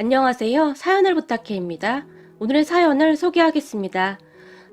안녕하세요. 사연을 부탁해입니다. 오늘의 사연을 소개하겠습니다.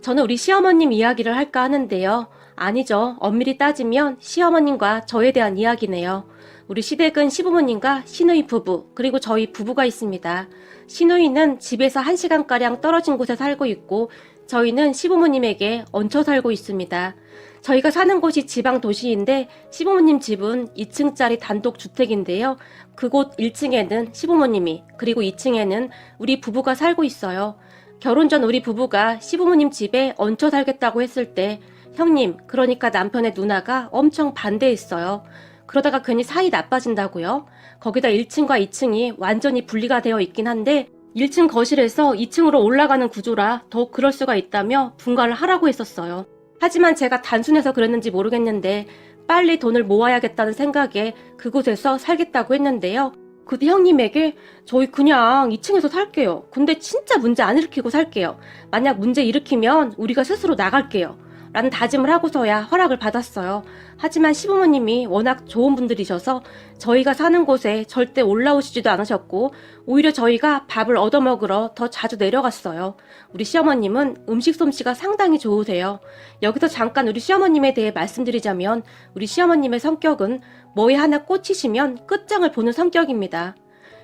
저는 우리 시어머님 이야기를 할까 하는데요. 아니죠. 엄밀히 따지면 시어머님과 저에 대한 이야기네요. 우리 시댁은 시부모님과 시누이 부부, 그리고 저희 부부가 있습니다. 시누이는 집에서 1시간가량 떨어진 곳에 살고 있고, 저희는 시부모님에게 얹혀 살고 있습니다. 저희가 사는 곳이 지방 도시인데 시부모님 집은 2층짜리 단독 주택인데요. 그곳 1층에는 시부모님이, 그리고 2층에는 우리 부부가 살고 있어요. 결혼 전 우리 부부가 시부모님 집에 얹혀 살겠다고 했을 때 형님, 그러니까 남편의 누나가 엄청 반대했어요. 그러다가 괜히 사이 나빠진다고요? 거기다 1층과 2층이 완전히 분리가 되어 있긴 한데 1층 거실에서 2층으로 올라가는 구조라 더 그럴 수가 있다며 분가를 하라고 했었어요. 하지만 제가 단순해서 그랬는지 모르겠는데 빨리 돈을 모아야겠다는 생각에 그곳에서 살겠다고 했는데요. 그때 형님에게 저희 그냥 2층에서 살게요. 근데 진짜 문제 안 일으키고 살게요. 만약 문제 일으키면 우리가 스스로 나갈게요. 라는 다짐을 하고서야 허락을 받았어요. 하지만 시부모님이 워낙 좋은 분들이셔서 저희가 사는 곳에 절대 올라오시지도 않으셨고 오히려 저희가 밥을 얻어먹으러 더 자주 내려갔어요. 우리 시어머님은 음식 솜씨가 상당히 좋으세요. 여기서 잠깐 우리 시어머님에 대해 말씀드리자면 우리 시어머님의 성격은 뭐에 하나 꽂히시면 끝장을 보는 성격입니다.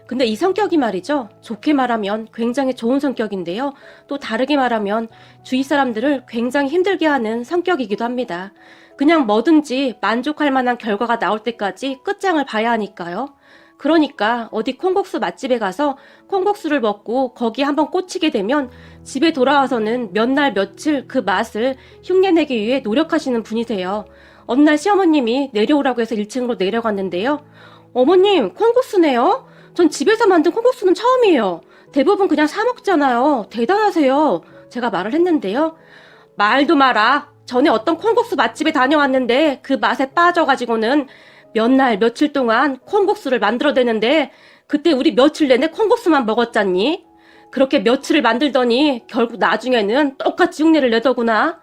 근데 이 성격이 말이죠. 좋게 말하면 굉장히 좋은 성격인데요. 또 다르게 말하면 주위 사람들을 굉장히 힘들게 하는 성격이기도 합니다. 그냥 뭐든지 만족할 만한 결과가 나올 때까지 끝장을 봐야 하니까요. 그러니까 어디 콩국수 맛집에 가서 콩국수를 먹고 거기 한번 꽂히게 되면 집에 돌아와서는 몇 날 며칠 그 맛을 흉내내기 위해 노력하시는 분이세요. 어느 날 시어머님이 내려오라고 해서 1층으로 내려갔는데요. 어머님, 콩국수네요? 전 집에서 만든 콩국수는 처음이에요. 대부분 그냥 사 먹잖아요. 대단하세요. 제가 말을 했는데요. 말도 마라. 전에 어떤 콩국수 맛집에 다녀왔는데 그 맛에 빠져가지고는 몇 날 며칠 동안 콩국수를 만들어대는데 그때 우리 며칠 내내 콩국수만 먹었잖니? 그렇게 며칠을 만들더니 결국 나중에는 똑같이 흉내를 내더구나.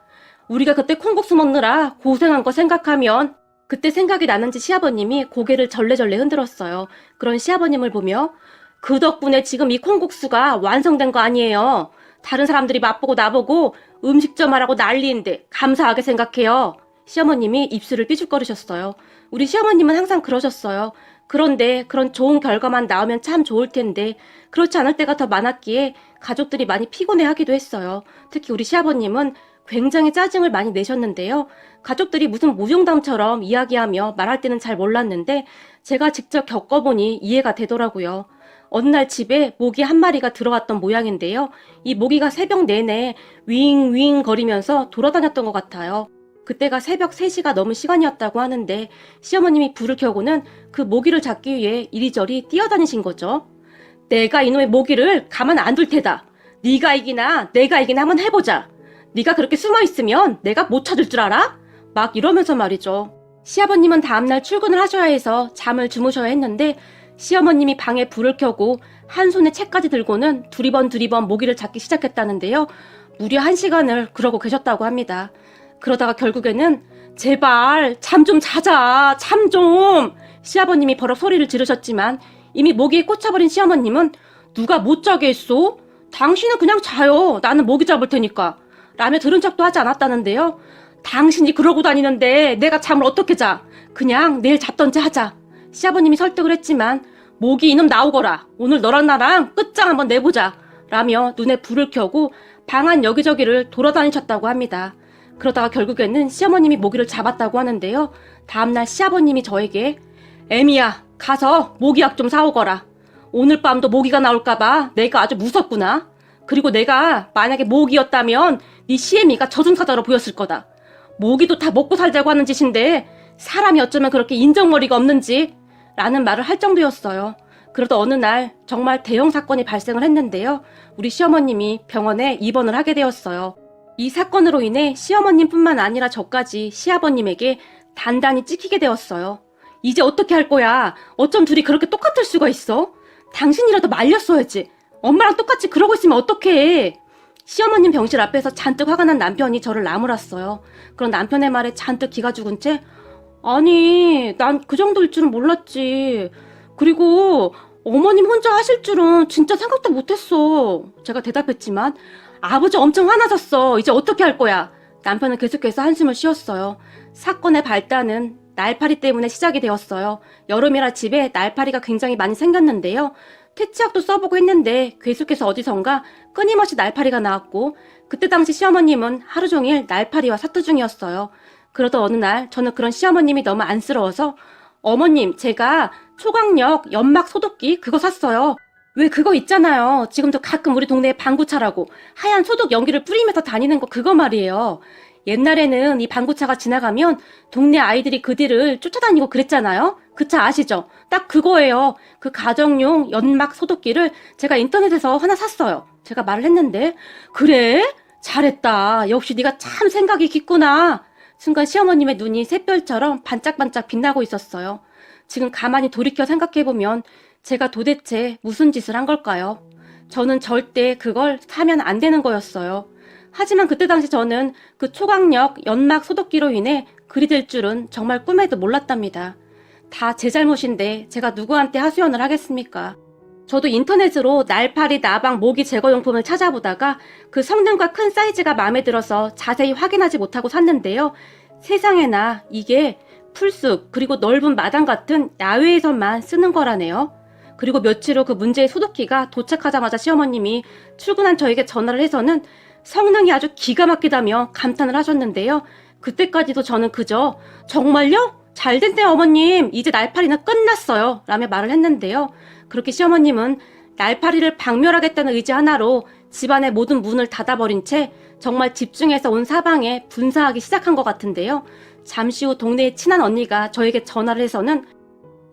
우리가 그때 콩국수 먹느라 고생한 거 생각하면 그때 생각이 나는지 시아버님이 고개를 절레절레 흔들었어요. 그런 시아버님을 보며 그 덕분에 지금 이 콩국수가 완성된 거 아니에요. 다른 사람들이 맛보고 나보고 음식점 하라고 난리인데 감사하게 생각해요. 시어머님이 입술을 삐죽거리셨어요. 우리 시어머님은 항상 그러셨어요. 그런데 그런 좋은 결과만 나오면 참 좋을 텐데 그렇지 않을 때가 더 많았기에 가족들이 많이 피곤해하기도 했어요. 특히 우리 시아버님은 굉장히 짜증을 많이 내셨는데요. 가족들이 무슨 무용담처럼 이야기하며 말할 때는 잘 몰랐는데 제가 직접 겪어보니 이해가 되더라고요. 어느 날 집에 모기 한 마리가 들어왔던 모양인데요. 이 모기가 새벽 내내 윙윙 거리면서 돌아다녔던 것 같아요. 그때가 새벽 3시가 넘은 시간이었다고 하는데 시어머님이 불을 켜고는 그 모기를 잡기 위해 이리저리 뛰어다니신 거죠. 내가 이놈의 모기를 가만 안 둘 테다. 네가 이기나 내가 이기나 한번 해보자. 네가 그렇게 숨어있으면 내가 못 찾을 줄 알아? 막 이러면서 말이죠. 시아버님은 다음날 출근을 하셔야 해서 잠을 주무셔야 했는데 시어머님이 방에 불을 켜고 한 손에 책까지 들고는 두리번 모기를 잡기 시작했다는데요. 무려 1시간을 그러고 계셨다고 합니다. 그러다가 결국에는 제발 잠 좀 자자, 잠 좀. 시아버님이 버럭 소리를 지르셨지만 이미 모기에 꽂혀버린 시어머님은 누가 못 자게 했소? 당신은 그냥 자요. 나는 모기 잡을 테니까. 라며 들은 척도 하지 않았다는데요. 당신이 그러고 다니는데 내가 잠을 어떻게 자? 그냥 내일 잡던지 하자. 시아버님이 설득을 했지만 모기 이놈 나오거라. 오늘 너랑 나랑 끝장 한번 내보자. 라며 눈에 불을 켜고 방 안 여기저기를 돌아다니셨다고 합니다. 그러다가 결국에는 시어머님이 모기를 잡았다고 하는데요. 다음날 시아버님이 저에게 애미야, 가서 모기약 좀 사오거라. 오늘 밤도 모기가 나올까봐 내가 아주 무섭구나. 그리고 내가 만약에 모기였다면 네 시애미가 저승사자로 보였을 거다. 모기도 다 먹고 살자고 하는 짓인데 사람이 어쩌면 그렇게 인정머리가 없는지 라는 말을 할 정도였어요. 그러다 어느 날 정말 대형 사건이 발생을 했는데요. 우리 시어머님이 병원에 입원을 하게 되었어요. 이 사건으로 인해 시어머님뿐만 아니라 저까지 시아버님에게 단단히 찍히게 되었어요. 이제 어떻게 할 거야? 어쩜 둘이 그렇게 똑같을 수가 있어? 당신이라도 말렸어야지. 엄마랑 똑같이 그러고 있으면 어떡해. 시어머님 병실 앞에서 잔뜩 화가 난 남편이 저를 나무랐어요. 그런 남편의 말에 잔뜩 기가 죽은 채 아니 난 그 정도일 줄은 몰랐지. 그리고 어머님 혼자 하실 줄은 진짜 생각도 못했어. 제가 대답했지만 아버지 엄청 화나셨어. 이제 어떻게 할 거야? 남편은 계속해서 한숨을 쉬었어요. 사건의 발단은 날파리 때문에 시작이 되었어요. 여름이라 집에 날파리가 굉장히 많이 생겼는데요. 퇴치약도 써보고 했는데 계속해서 어디선가 끊임없이 날파리가 나왔고 그때 당시 시어머님은 하루 종일 날파리와 사투 중이었어요. 그러던 어느 날 저는 그런 시어머님이 너무 안쓰러워서 어머님, 제가 초강력 연막 소독기 그거 샀어요. 왜 그거 있잖아요. 지금도 가끔 우리 동네에 방구차라고 하얀 소독 연기를 뿌리면서 다니는 거 그거 말이에요. 옛날에는 이 방구차가 지나가면 동네 아이들이 그 뒤를 쫓아다니고 그랬잖아요. 그 차 아시죠? 딱 그거예요. 그 가정용 연막 소독기를 제가 인터넷에서 하나 샀어요. 제가 말을 했는데 그래? 잘했다. 역시 네가 참 생각이 깊구나. 순간 시어머님의 눈이 샛별처럼 반짝반짝 빛나고 있었어요. 지금 가만히 돌이켜 생각해보면 제가 도대체 무슨 짓을 한 걸까요? 저는 절대 그걸 사면 안 되는 거였어요. 하지만 그때 당시 저는 그 초강력 연막 소독기로 인해 그리 될 줄은 정말 꿈에도 몰랐답니다. 다 제 잘못인데 제가 누구한테 하소연을 하겠습니까? 저도 인터넷으로 날파리, 나방, 모기 제거용품을 찾아보다가 그 성능과 큰 사이즈가 마음에 들어서 자세히 확인하지 못하고 샀는데요. 세상에나 이게 풀숲 그리고 넓은 마당 같은 야외에서만 쓰는 거라네요. 그리고 며칠 후 그 문제의 소독기가 도착하자마자 시어머님이 출근한 저에게 전화를 해서는 성능이 아주 기가 막히다며 감탄을 하셨는데요. 그때까지도 저는 그저 정말요? 잘 됐네요 어머님. 이제 날파리는 끝났어요. 라며 말을 했는데요. 그렇게 시어머님은 날파리를 박멸하겠다는 의지 하나로 집안의 모든 문을 닫아버린 채 정말 집중해서 온 사방에 분사하기 시작한 것 같은데요. 잠시 후 동네의 친한 언니가 저에게 전화를 해서는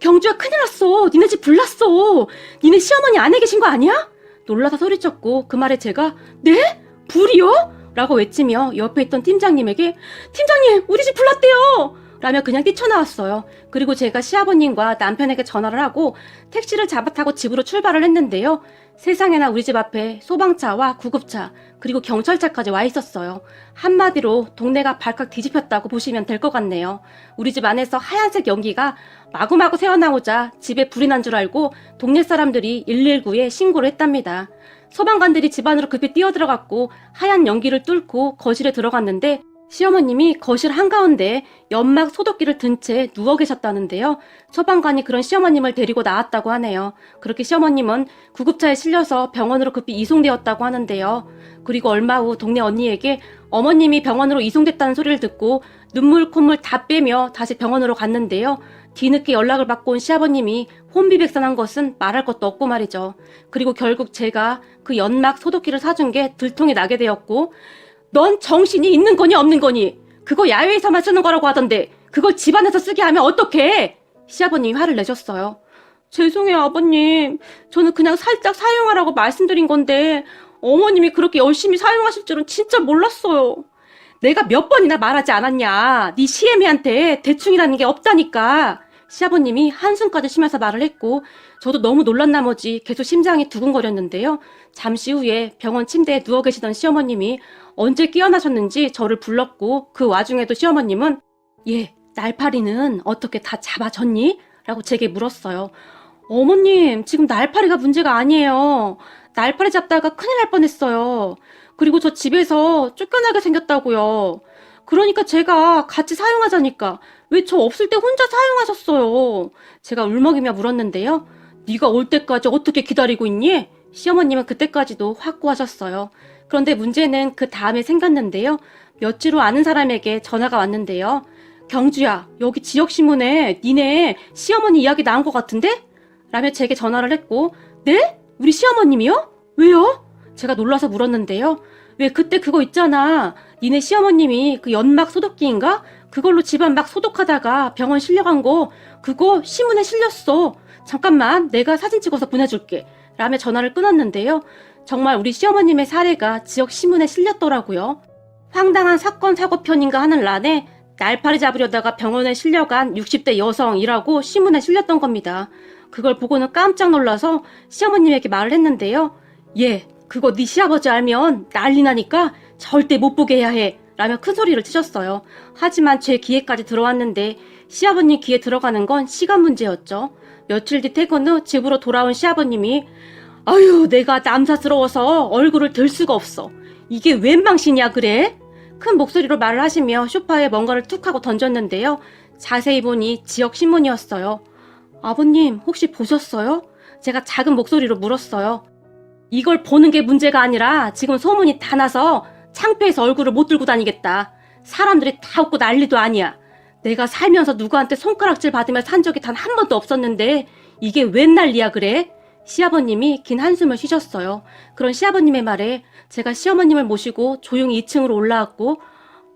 경주야 큰일 났어. 니네 집 불났어. 니네 시어머니 안에 계신 거 아니야? 놀라서 소리쳤고 그 말에 제가 네? 불이요? 라고 외치며 옆에 있던 팀장님에게 팀장님 우리 집 불났대요. 라며 그냥 뛰쳐나왔어요. 그리고 제가 시아버님과 남편에게 전화를 하고 택시를 잡아타고 집으로 출발을 했는데요. 세상에나 우리 집 앞에 소방차와 구급차 그리고 경찰차까지 와 있었어요. 한마디로 동네가 발칵 뒤집혔다고 보시면 될 것 같네요. 우리 집 안에서 하얀색 연기가 마구마구 새어나오자 집에 불이 난 줄 알고 동네 사람들이 119에 신고를 했답니다. 소방관들이 집 안으로 급히 뛰어들어갔고 하얀 연기를 뚫고 거실에 들어갔는데 시어머님이 거실 한가운데 연막 소독기를 든 채 누워 계셨다는데요. 소방관이 그런 시어머님을 데리고 나왔다고 하네요. 그렇게 시어머님은 구급차에 실려서 병원으로 급히 이송되었다고 하는데요. 그리고 얼마 후 동네 언니에게 어머님이 병원으로 이송됐다는 소리를 듣고 눈물 콧물 다 빼며 다시 병원으로 갔는데요. 뒤늦게 연락을 받고 온 시아버님이 혼비백산한 것은 말할 것도 없고 말이죠. 그리고 결국 제가 그 연막 소독기를 사준 게 들통이 나게 되었고 넌 정신이 있는 거니 없는 거니? 그거 야외에서만 쓰는 거라고 하던데 그걸 집안에서 쓰게 하면 어떡해? 시아버님이 화를 내셨어요. 죄송해요 아버님. 저는 그냥 살짝 사용하라고 말씀드린 건데 어머님이 그렇게 열심히 사용하실 줄은 진짜 몰랐어요. 내가 몇 번이나 말하지 않았냐. 네 시애미한테 대충이라는 게 없다니까. 시아버님이 한숨까지 쉬면서 말을 했고 저도 너무 놀란 나머지 계속 심장이 두근거렸는데요. 잠시 후에 병원 침대에 누워 계시던 시어머님이 언제 깨어나셨는지 저를 불렀고 그 와중에도 시어머님은 예, 날파리는 어떻게 다 잡아졌니? 라고 제게 물었어요. 어머님, 지금 날파리가 문제가 아니에요. 날파리 잡다가 큰일 날 뻔했어요. 그리고 저 집에서 쫓겨나게 생겼다고요. 그러니까 제가 같이 사용하자니까 왜 저 없을 때 혼자 사용하셨어요? 제가 울먹이며 물었는데요. 네가 올 때까지 어떻게 기다리고 있니? 시어머님은 그때까지도 확고하셨어요. 그런데 문제는 그 다음에 생겼는데요. 며칠 후 아는 사람에게 전화가 왔는데요. 경주야, 여기 지역신문에 니네 시어머니 이야기 나온 것 같은데? 라며 제게 전화를 했고 네? 우리 시어머님이요? 왜요? 제가 놀라서 물었는데요. 왜 그때 그거 있잖아. 니네 시어머님이 그 연막 소독기인가? 그걸로 집안 막 소독하다가 병원 실려간 거 그거 신문에 실렸어. 잠깐만 내가 사진 찍어서 보내줄게. 라며 전화를 끊었는데요. 정말 우리 시어머님의 사례가 지역 신문에 실렸더라고요. 황당한 사건 사고편인가 하는 란에 날파리 잡으려다가 병원에 실려간 60대 여성이라고 신문에 실렸던 겁니다. 그걸 보고는 깜짝 놀라서 시어머님에게 말을 했는데요. 예, 그거 네 시아버지 알면 난리 나니까 절대 못 보게 해야 해. 라며 큰 소리를 치셨어요. 하지만 제 귀에까지 들어왔는데 시아버님 귀에 들어가는 건 시간 문제였죠. 며칠 뒤 퇴근 후 집으로 돌아온 시아버님이 아유, 내가 남사스러워서 얼굴을 들 수가 없어. 이게 웬 망신이야 그래? 큰 목소리로 말을 하시며 소파에 뭔가를 툭 하고 던졌는데요. 자세히 보니 지역 신문이었어요. 아버님, 혹시 보셨어요? 제가 작은 목소리로 물었어요. 이걸 보는 게 문제가 아니라 지금 소문이 다 나서 창피해서 얼굴을 못 들고 다니겠다. 사람들이 다 웃고 난리도 아니야. 내가 살면서 누구한테 손가락질 받으며 산 적이 단 한 번도 없었는데 이게 웬 난리야 그래? 시아버님이 긴 한숨을 쉬셨어요. 그런 시아버님의 말에 제가 시어머님을 모시고 조용히 2층으로 올라왔고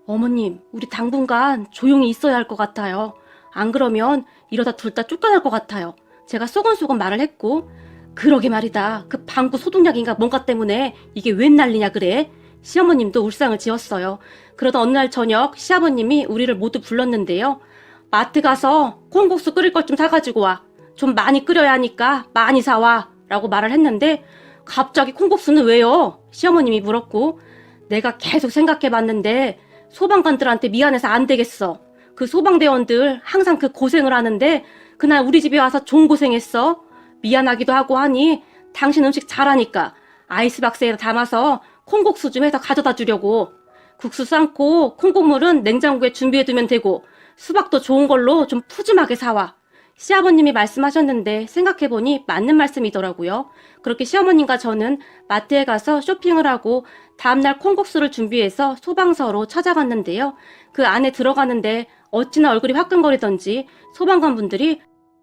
어머님, 우리 당분간 조용히 있어야 할 것 같아요. 안 그러면 이러다 둘 다 쫓겨날 것 같아요. 제가 소곤소곤 말을 했고 그러게 말이다. 그 방구 소독약인가 뭔가 때문에 이게 웬 난리냐 그래? 시어머님도 울상을 지었어요. 그러던 어느 날 저녁 시아버님이 우리를 모두 불렀는데요. 마트 가서 콩국수 끓일 것 좀 사가지고 와. 좀 많이 끓여야 하니까 많이 사와. 라고 말을 했는데 갑자기 콩국수는 왜요? 시어머님이 물었고 내가 계속 생각해봤는데 소방관들한테 미안해서 안 되겠어. 그 소방대원들 항상 그 고생을 하는데 그날 우리 집에 와서 좋은 고생했어. 미안하기도 하고 하니 당신 음식 잘하니까 아이스박스에 담아서 콩국수 좀 해서 가져다 주려고. 국수 삶고 콩국물은 냉장고에 준비해두면 되고 수박도 좋은 걸로 좀 푸짐하게 사와. 시아버님이 말씀하셨는데 생각해보니 맞는 말씀이더라고요. 그렇게 시어머님과 저는 마트에 가서 쇼핑을 하고 다음날 콩국수를 준비해서 소방서로 찾아갔는데요. 그 안에 들어가는데 어찌나 얼굴이 화끈거리던지 소방관분들이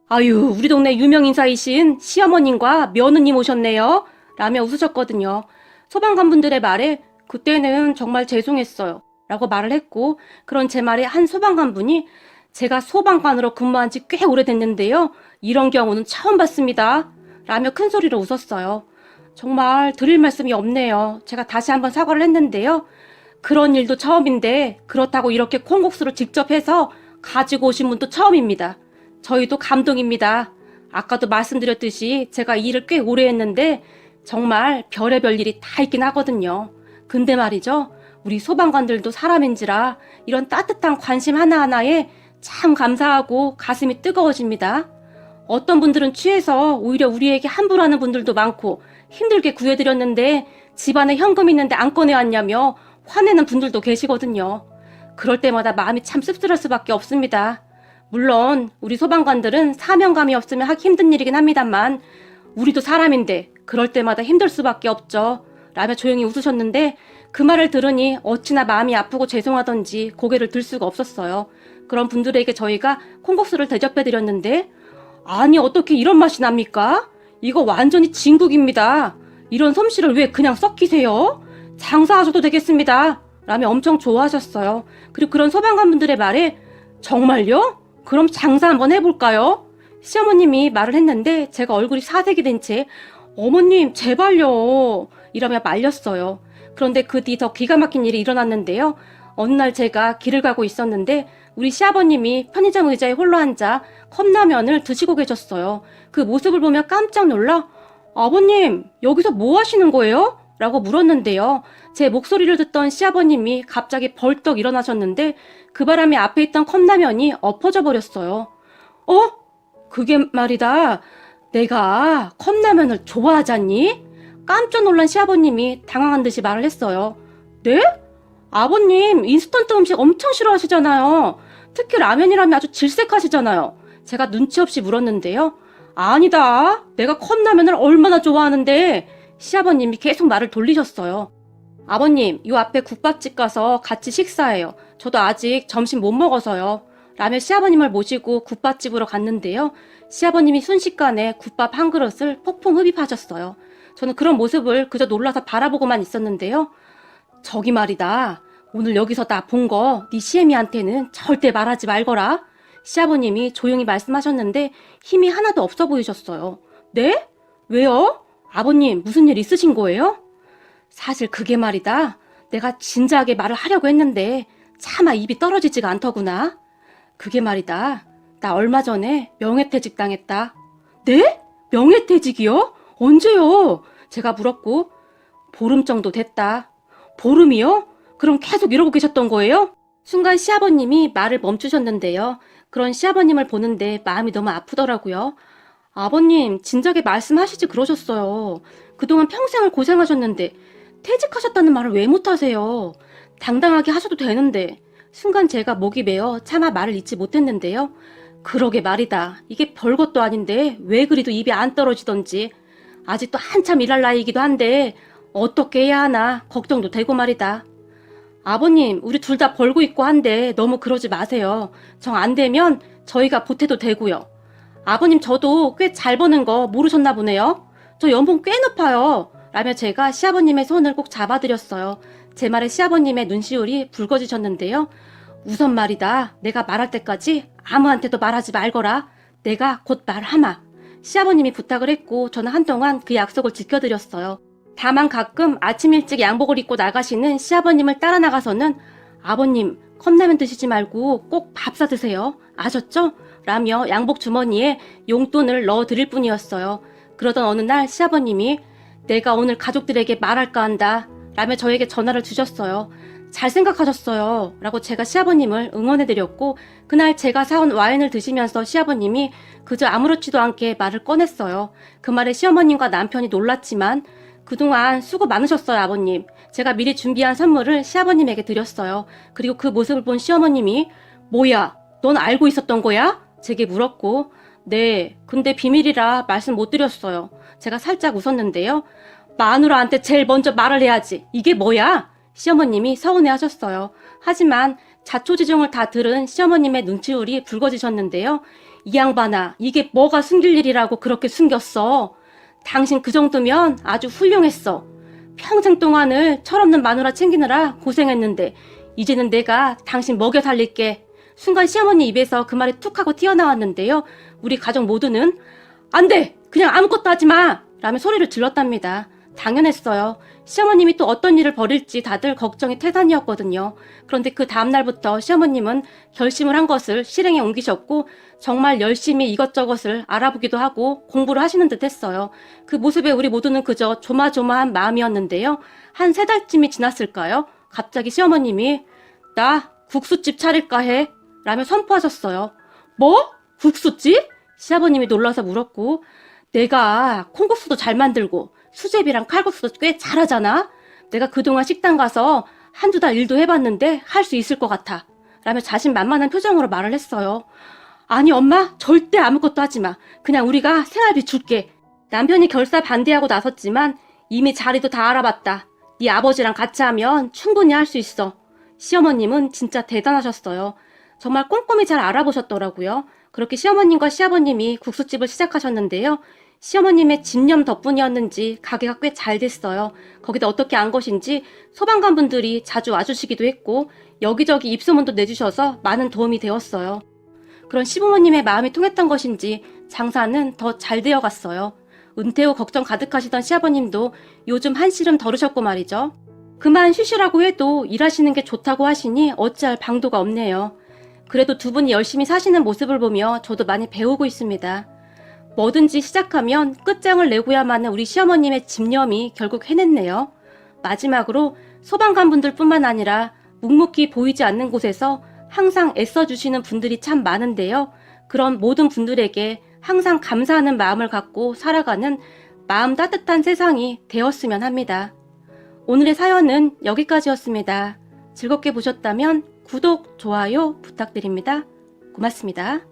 아유, 우리 동네 유명 인사이신 시어머님과 며느님 오셨네요. 라며 웃으셨거든요. 소방관분들의 말에 그때는 정말 죄송했어요. 라고 말을 했고 그런 제 말에 한 소방관분이 제가 소방관으로 근무한 지 꽤 오래됐는데요. 이런 경우는 처음 봤습니다. 라며 큰 소리로 웃었어요. 정말 드릴 말씀이 없네요. 제가 다시 한번 사과를 했는데요. 그런 일도 처음인데 그렇다고 이렇게 콩국수를 직접 해서 가지고 오신 분도 처음입니다. 저희도 감동입니다. 아까도 말씀드렸듯이 제가 이 일을 꽤 오래 했는데 정말 별의별 일이 다 있긴 하거든요. 근데 말이죠. 우리 소방관들도 사람인지라 이런 따뜻한 관심 하나하나에 참 감사하고 가슴이 뜨거워집니다. 어떤 분들은 취해서 오히려 우리에게 함부로 하는 분들도 많고 힘들게 구해드렸는데 집안에 현금 있는데 안 꺼내왔냐며 화내는 분들도 계시거든요. 그럴 때마다 마음이 참 씁쓸할 수밖에 없습니다. 물론 우리 소방관들은 사명감이 없으면 하기 힘든 일이긴 합니다만 우리도 사람인데 그럴 때마다 힘들 수밖에 없죠. 라며 조용히 웃으셨는데 그 말을 들으니 어찌나 마음이 아프고 죄송하던지 고개를 들 수가 없었어요. 그런 분들에게 저희가 콩국수를 대접해드렸는데 아니 어떻게 이런 맛이 납니까? 이거 완전히 진국입니다. 이런 솜씨를 왜 그냥 썩히세요? 장사하셔도 되겠습니다. 라며 엄청 좋아하셨어요. 그리고 그런 소방관분들의 말에 정말요? 그럼 장사 한번 해볼까요? 시어머님이 말을 했는데 제가 얼굴이 사색이 된 채 어머님 제발요 이러며 말렸어요. 그런데 그 뒤 더 기가 막힌 일이 일어났는데요. 어느 날 제가 길을 가고 있었는데 우리 시아버님이 편의점 의자에 홀로 앉아 컵라면을 드시고 계셨어요. 그 모습을 보며 깜짝 놀라 아버님 여기서 뭐 하시는 거예요? 라고 물었는데요. 제 목소리를 듣던 시아버님이 갑자기 벌떡 일어나셨는데 그 바람에 앞에 있던 컵라면이 엎어져 버렸어요. 그게 말이다. 내가 컵라면을 좋아하잖니? 깜짝 놀란 시아버님이 당황한 듯이 말을 했어요. 네? 아버님 인스턴트 음식 엄청 싫어하시잖아요. 특히 라면이라면 아주 질색하시잖아요. 제가 눈치 없이 물었는데요. 아니다. 내가 컵라면을 얼마나 좋아하는데. 시아버님이 계속 말을 돌리셨어요. 아버님, 요 앞에 국밥집 가서 같이 식사해요. 저도 아직 점심 못 먹어서요. 라며 시아버님을 모시고 국밥집으로 갔는데요. 시아버님이 순식간에 국밥 한 그릇을 폭풍 흡입하셨어요. 저는 그런 모습을 그저 놀라서 바라보고만 있었는데요. 저기 말이다. 오늘 여기서 나 본 거 네 시애미한테는 절대 말하지 말거라. 시아버님이 조용히 말씀하셨는데 힘이 하나도 없어 보이셨어요. 네? 왜요? 아버님 무슨 일 있으신 거예요? 사실 그게 말이다. 내가 진지하게 말을 하려고 했는데 차마 입이 떨어지지가 않더구나. 그게 말이다. 나 얼마 전에 명예퇴직 당했다. 네? 명예퇴직이요? 언제요? 제가 물었고 보름 정도 됐다. 보름이요? 그럼 계속 이러고 계셨던 거예요? 순간 시아버님이 말을 멈추셨는데요. 그런 시아버님을 보는데 마음이 너무 아프더라고요. 아버님, 진작에 말씀하시지 그러셨어요. 그동안 평생을 고생하셨는데 퇴직하셨다는 말을 왜 못하세요? 당당하게 하셔도 되는데. 순간 제가 목이 메어 차마 말을 잇지 못했는데요. 그러게 말이다. 이게 별것도 아닌데 왜 그리도 입이 안 떨어지던지. 아직도 한참 일할 나이이기도 한데 어떻게 해야 하나 걱정도 되고 말이다. 아버님, 우리 둘 다 벌고 있고 한데 너무 그러지 마세요. 정 안 되면 저희가 보태도 되고요. 아버님, 저도 꽤 잘 버는 거 모르셨나 보네요. 저 연봉 꽤 높아요. 라며 제가 시아버님의 손을 꼭 잡아드렸어요. 제 말에 시아버님의 눈시울이 붉어지셨는데요. 우선 말이다. 내가 말할 때까지 아무한테도 말하지 말거라. 내가 곧 말하마. 시아버님이 부탁을 했고 저는 한동안 그 약속을 지켜드렸어요. 다만 가끔 아침 일찍 양복을 입고 나가시는 시아버님을 따라 나가서는 아버님, 컵라면 드시지 말고 꼭 밥 사드세요. 아셨죠? 라며 양복 주머니에 용돈을 넣어드릴 뿐이었어요. 그러던 어느 날 시아버님이 내가 오늘 가족들에게 말할까 한다. 라며 저에게 전화를 주셨어요. 잘 생각하셨어요. 라고 제가 시아버님을 응원해드렸고 그날 제가 사온 와인을 드시면서 시아버님이 그저 아무렇지도 않게 말을 꺼냈어요. 그 말에 시어머님과 남편이 놀랐지만 그동안 수고 많으셨어요, 아버님. 제가 미리 준비한 선물을 시아버님에게 드렸어요. 그리고 그 모습을 본 시어머님이 뭐야, 넌 알고 있었던 거야? 제게 물었고 네, 근데 비밀이라 말씀 못 드렸어요. 제가 살짝 웃었는데요. 마누라한테 제일 먼저 말을 해야지. 이게 뭐야? 시어머님이 서운해하셨어요. 하지만 자초지종을 다 들은 시어머님의 눈치울이 붉어지셨는데요. 이 양반아, 이게 뭐가 숨길 일이라고 그렇게 숨겼어? 당신 그 정도면 아주 훌륭했어. 평생 동안을 철없는 마누라 챙기느라 고생했는데 이제는 내가 당신 먹여 살릴게. 순간 시어머니 입에서 그 말이 툭 하고 튀어나왔는데요. 우리 가족 모두는 안 돼! 그냥 아무것도 하지 마! 라며 소리를 질렀답니다. 당연했어요. 시어머님이 또 어떤 일을 벌일지 다들 걱정이 태산이었거든요. 그런데 그 다음날부터 시어머님은 결심을 한 것을 실행에 옮기셨고 정말 열심히 이것저것을 알아보기도 하고 공부를 하시는 듯 했어요. 그 모습에 우리 모두는 그저 조마조마한 마음이었는데요. 한 3달쯤이 지났을까요? 갑자기 시어머님이 나 국수집 차릴까 해 라며 선포하셨어요. 뭐? 국수집? 시아버님이 놀라서 물었고 내가 콩국수도 잘 만들고 수제비랑 칼국수도 꽤 잘하잖아. 내가 그동안 식당 가서 한두 달 일도 해봤는데 할 수 있을 것 같아. 라며 자신만만한 표정으로 말을 했어요. 아니 엄마, 절대 아무것도 하지 마. 그냥 우리가 생활비 줄게. 남편이 결사 반대하고 나섰지만 이미 자리도 다 알아봤다. 네 아버지랑 같이 하면 충분히 할 수 있어. 시어머님은 진짜 대단하셨어요. 정말 꼼꼼히 잘 알아보셨더라고요. 그렇게 시어머님과 시아버님이 국수집을 시작하셨는데요. 시어머님의 집념 덕분이었는지 가게가 꽤 잘 됐어요. 거기다 어떻게 안 것인지 소방관 분들이 자주 와주시기도 했고 여기저기 입소문도 내주셔서 많은 도움이 되었어요. 그런 시부모님의 마음이 통했던 것인지 장사는 더 잘 되어갔어요. 은퇴 후 걱정 가득하시던 시아버님도 요즘 한시름 덜으셨고 말이죠. 그만 쉬시라고 해도 일하시는 게 좋다고 하시니 어찌할 방도가 없네요. 그래도 두 분이 열심히 사시는 모습을 보며 저도 많이 배우고 있습니다. 뭐든지 시작하면 끝장을 내고야만 하는 우리 시어머님의 집념이 결국 해냈네요. 마지막으로 소방관분들 뿐만 아니라 묵묵히 보이지 않는 곳에서 항상 애써주시는 분들이 참 많은데요. 그런 모든 분들에게 항상 감사하는 마음을 갖고 살아가는 마음 따뜻한 세상이 되었으면 합니다. 오늘의 사연은 여기까지였습니다. 즐겁게 보셨다면 구독, 좋아요 부탁드립니다. 고맙습니다.